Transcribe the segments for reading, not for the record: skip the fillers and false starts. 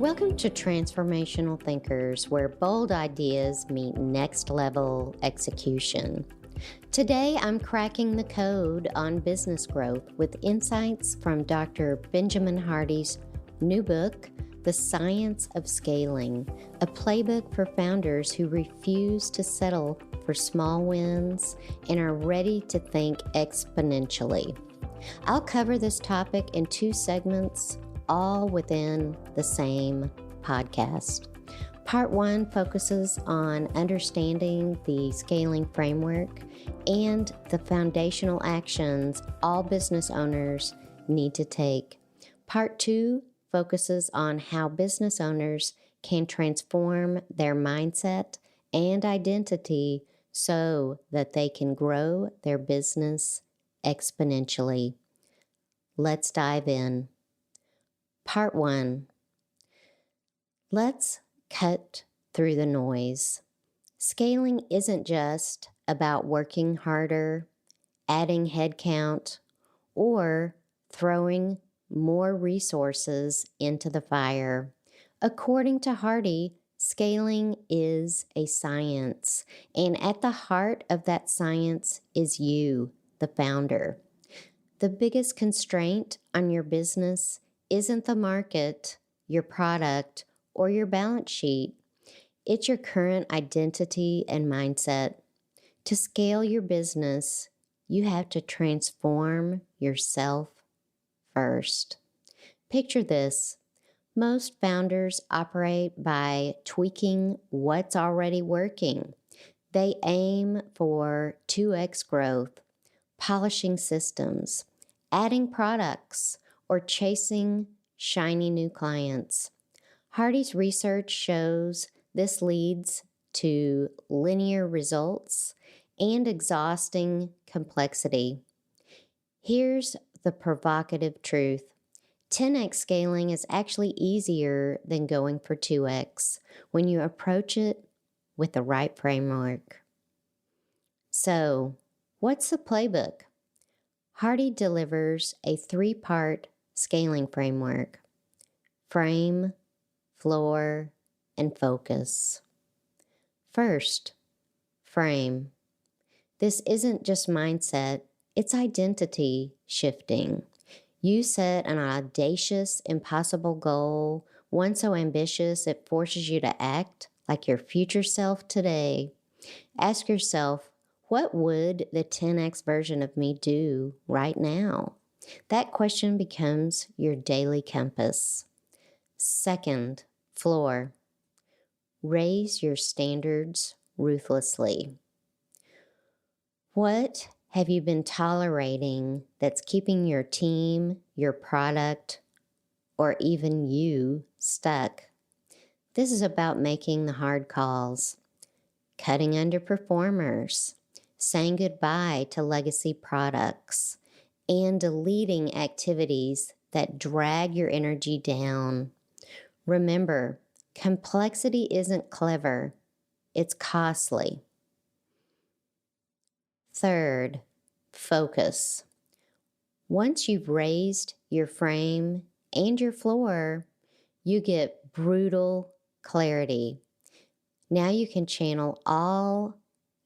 Welcome to Transformational Thinkers, where bold ideas meet next level execution. Today, I'm cracking the code on business growth with insights from Dr. Benjamin Hardy's new book, The Science of Scaling, a playbook for founders who refuse to settle for small wins and are ready to think exponentially. I'll cover this topic in 2 segments, all within the same podcast. Part 1 focuses on understanding the scaling framework and the foundational actions all business owners need to take. Part 2 focuses on how business owners can transform their mindset and identity so that they can grow their business exponentially. Let's dive in. Part 1. Let's cut through the noise. Scaling isn't just about working harder, adding headcount, or throwing more resources into the fire. According to Hardy, scaling is a science, and at the heart of that science is you, the founder. The biggest constraint on your business isn't the market, your product, or your balance sheet. It's your current identity and mindset. To scale your business, you have to transform yourself first. Picture this. Most founders operate by tweaking what's already working. They aim for 2x growth, polishing systems, adding products, or chasing shiny new clients. Hardy's research shows this leads to linear results and exhausting complexity. Here's the provocative truth. 10x scaling is actually easier than going for 2x when you approach it with the right framework. So, what's the playbook? Hardy delivers a 3-part scaling framework: frame, floor, and focus. First, frame. This isn't just mindset, it's identity shifting. You set an audacious, impossible goal, one so ambitious it forces you to act like your future self today. Ask yourself, what would the 10x version of me do right now? That question becomes your daily compass. Second, floor. Raise your standards ruthlessly. What have you been tolerating that's keeping your team, your product, or even you stuck? This is about making the hard calls, cutting underperformers, saying goodbye to legacy products, and deleting activities that drag your energy down. Remember, complexity isn't clever, it's costly. Third, focus. Once you've raised your frame and your floor, you get brutal clarity. Now you can channel all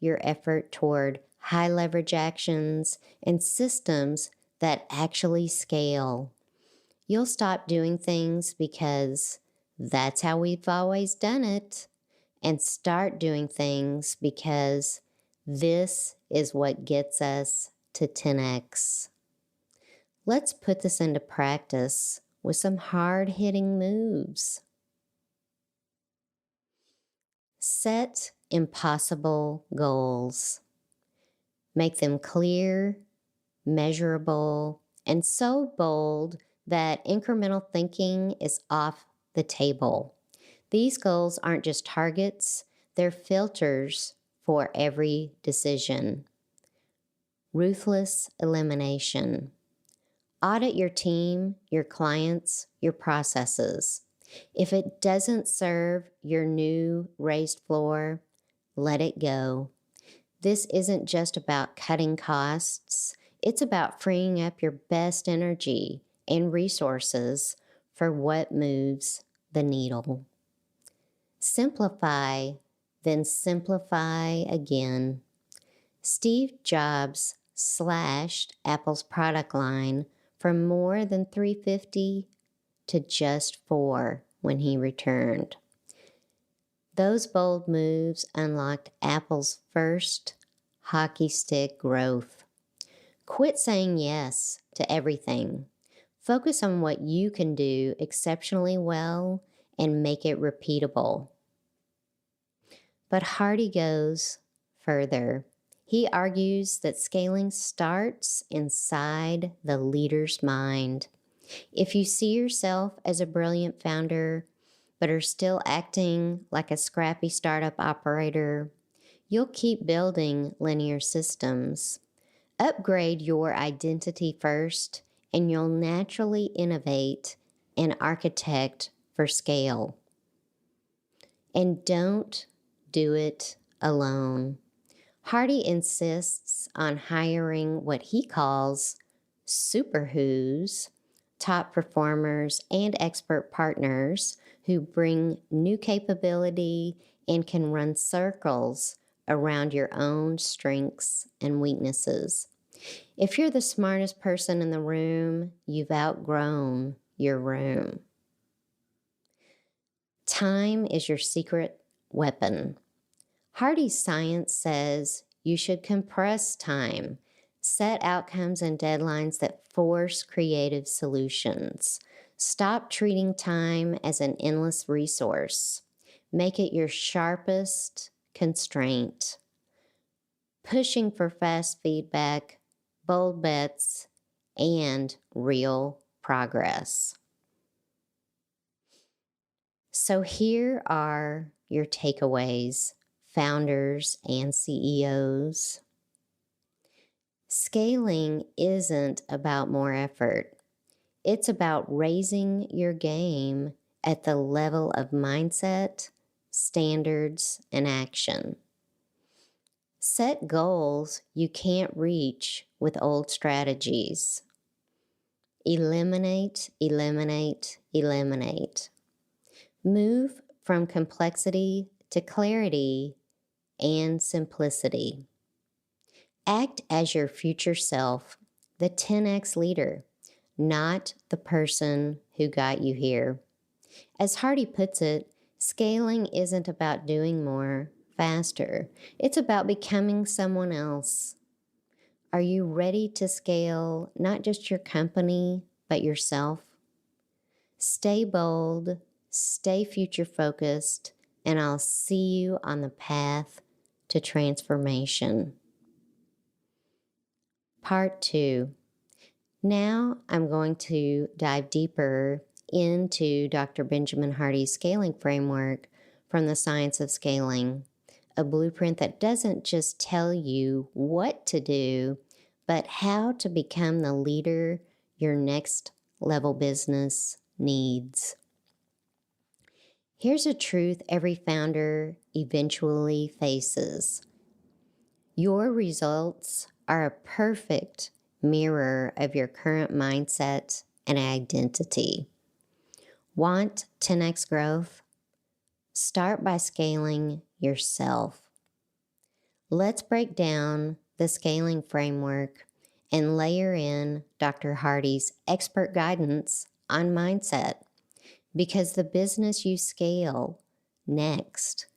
your effort toward high leverage actions and systems that actually scale. You'll stop doing things because that's how we've always done it, and start doing things because this is what gets us to 10x. Let's put this into practice with some hard-hitting moves. Set impossible goals. Make them clear, measurable, and so bold that incremental thinking is off the table. These goals aren't just targets, they're filters for every decision. Ruthless elimination. Audit your team, your clients, your processes. If it doesn't serve your new raised floor, let it go. This isn't just about cutting costs. It's about freeing up your best energy and resources for what moves the needle. Simplify, then simplify again. Steve Jobs slashed Apple's product line from more than 350 to just 4 when he returned. Those bold moves unlocked Apple's first hockey stick growth. Quit saying yes to everything. Focus on what you can do exceptionally well and make it repeatable. But Hardy goes further. He argues that scaling starts inside the leader's mind. If you see yourself as a brilliant founder, but are still acting like a scrappy startup operator, you'll keep building linear systems. Upgrade your identity first, and you'll naturally innovate and architect for scale. And don't do it alone. Hardy insists on hiring what he calls super who's, top performers and expert partners who bring new capability and can run circles around your own strengths and weaknesses. If you're the smartest person in the room, you've outgrown your room. Time is your secret weapon. Hardy's science says you should compress time, set outcomes and deadlines that force creative solutions. Stop treating time as an endless resource. Make it your sharpest constraint. Pushing for fast feedback, bold bets, and real progress. So here are your takeaways, founders and CEOs. Scaling isn't about more effort. It's about raising your game at the level of mindset, standards, and action. Set goals you can't reach with old strategies. Eliminate, eliminate, eliminate. Move from complexity to clarity and simplicity. Act as your future self, the 10x leader, not the person who got you here. As Hardy puts it, scaling isn't about doing more faster. It's about becoming someone else. Are you ready to scale not just your company, but yourself? Stay bold, stay future focused, and I'll see you on the path to transformation. Part 2. Now I'm going to dive deeper into Dr. Benjamin Hardy's scaling framework from the Science of Scaling, a blueprint that doesn't just tell you what to do, but how to become the leader your next level business needs. Here's a truth every founder eventually faces. Your results are a perfect mirror of your current mindset and identity. Want 10x growth? Start by scaling yourself. Let's break down the scaling framework and layer in Dr. Hardy's expert guidance on mindset, because the business you scale next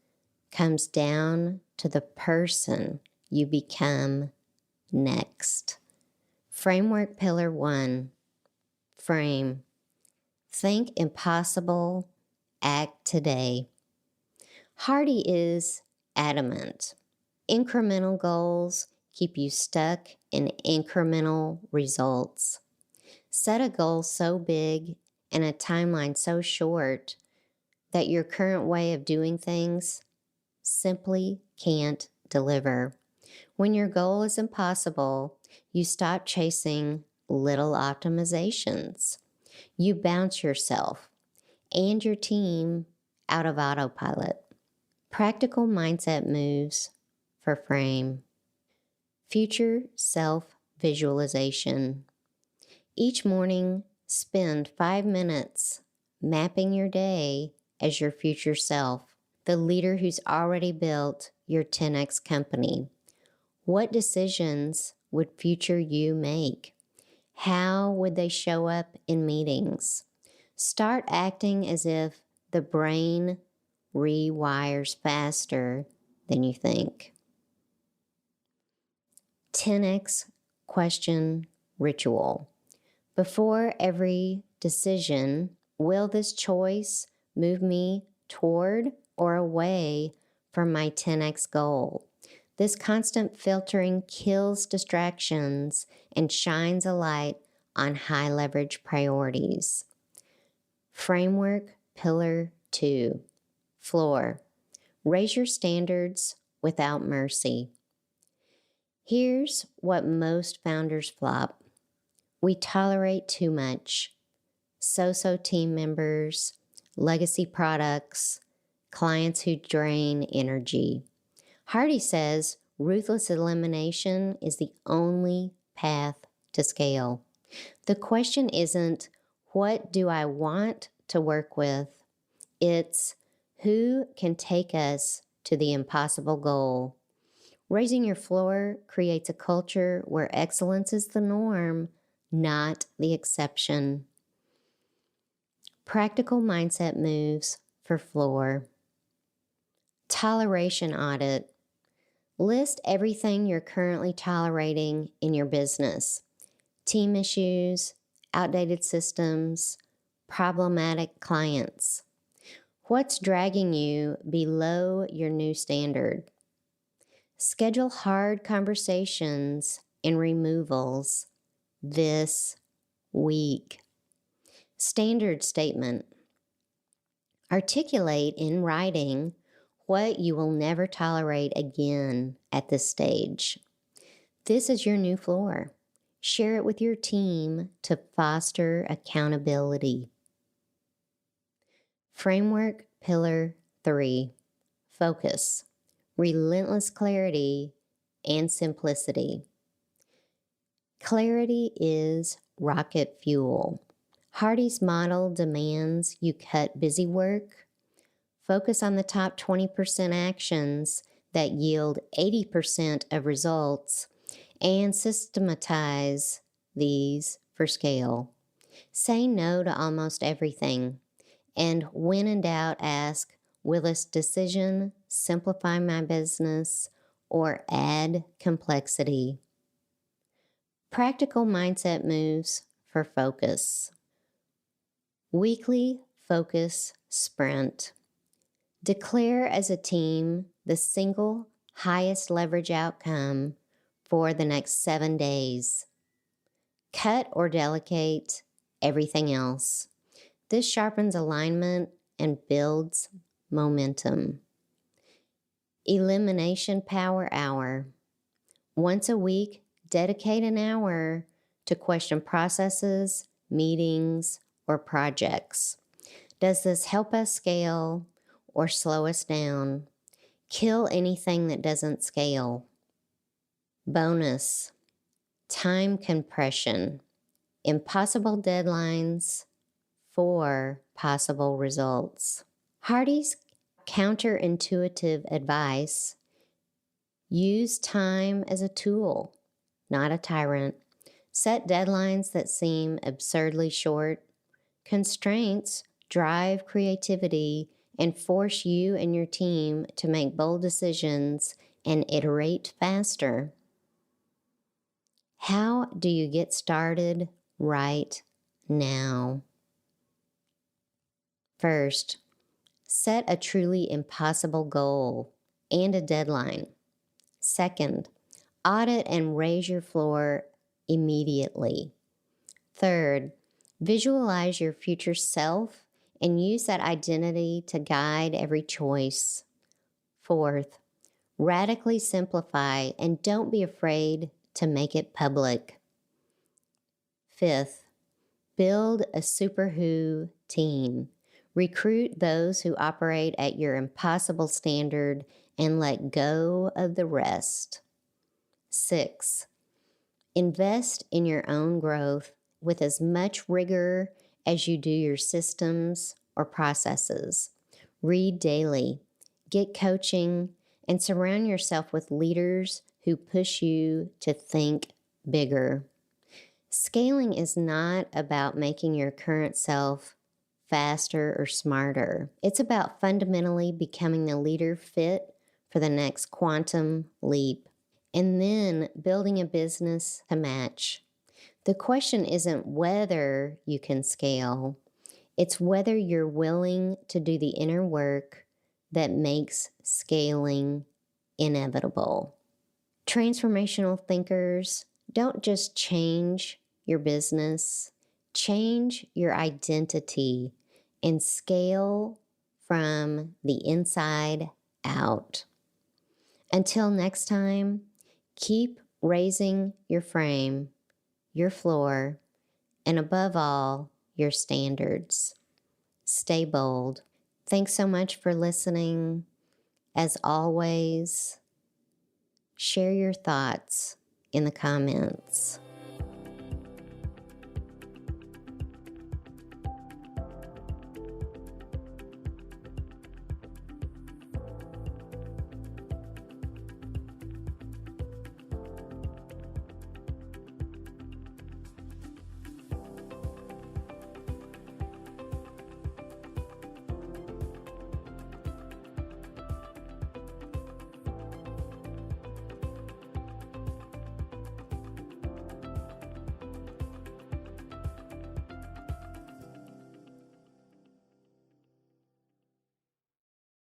comes down to the person you become next. Framework Pillar 1, frame. Think impossible, act today. Hardy is adamant. Incremental goals keep you stuck in incremental results. Set a goal so big and a timeline so short that your current way of doing things simply can't deliver. When your goal is impossible, you stop chasing little optimizations. You bounce yourself and your team out of autopilot. Practical mindset moves for frame. Future self-visualization. Each morning, spend 5 minutes mapping your day as your future self, the leader who's already built your 10x company. What decisions would future you make? How would they show up in meetings? Start acting as if the brain rewires faster than you think. 10x question ritual. Before every decision, will this choice move me toward or away from my 10x goal? This constant filtering kills distractions and shines a light on high leverage priorities. Framework Pillar 2. Floor. Raise your standards without mercy. Here's what most founders flop. We tolerate too much. So-so team members, legacy products, clients who drain energy. Hardy says ruthless elimination is the only path to scale. The question isn't, what do I want to work with? It's, who can take us to the impossible goal? Raising your floor creates a culture where excellence is the norm, not the exception. Practical mindset moves for floor. Toleration audit. List everything you're currently tolerating in your business. Team issues, outdated systems, problematic clients. What's dragging you below your new standard? Schedule hard conversations and removals this week. Standard statement. Articulate in writing what you will never tolerate again at this stage. This is your new floor. Share it with your team to foster accountability. Framework Pillar 3. Focus. Relentless clarity and simplicity. Clarity is rocket fuel. Hardy's model demands you cut busy work, focus on the top 20% actions that yield 80% of results, and systematize these for scale. Say no to almost everything, and when in doubt, ask, will this decision simplify my business or add complexity? Practical mindset moves for focus. Weekly focus sprint. Declare as a team the single highest leverage outcome for the next 7 days. Cut or delegate everything else. This sharpens alignment and builds momentum. Elimination Power Hour. Once a week, dedicate an hour to question processes, meetings, or projects. Does this help us scale or slow us down? Kill anything that doesn't scale. Bonus. Time compression. Impossible deadlines for possible results. Hardy's counterintuitive advice: use time as a tool, not a tyrant. Set deadlines that seem absurdly short. Constraints drive creativity and force you and your team to make bold decisions and iterate faster. How do you get started right now? First, set a truly impossible goal and a deadline. Second, audit and raise your floor immediately. Third, visualize your future self and use that identity to guide every choice. Fourth, radically simplify and don't be afraid to make it public. Fifth, build a super who team. Recruit those who operate at your impossible standard and let go of the rest. 6, invest in your own growth with as much rigor as you do your systems or processes. Read daily, get coaching, and surround yourself with leaders who push you to think bigger. Scaling is not about making your current self faster or smarter. It's about fundamentally becoming the leader fit for the next quantum leap, and then building a business to match. The question isn't whether you can scale, it's whether you're willing to do the inner work that makes scaling inevitable. Transformational thinkers, don't just change your business, change your identity and scale from the inside out. Until next time, keep raising your frame, your floor, and above all, your standards. Stay bold. Thanks so much for listening. As always, share your thoughts in the comments.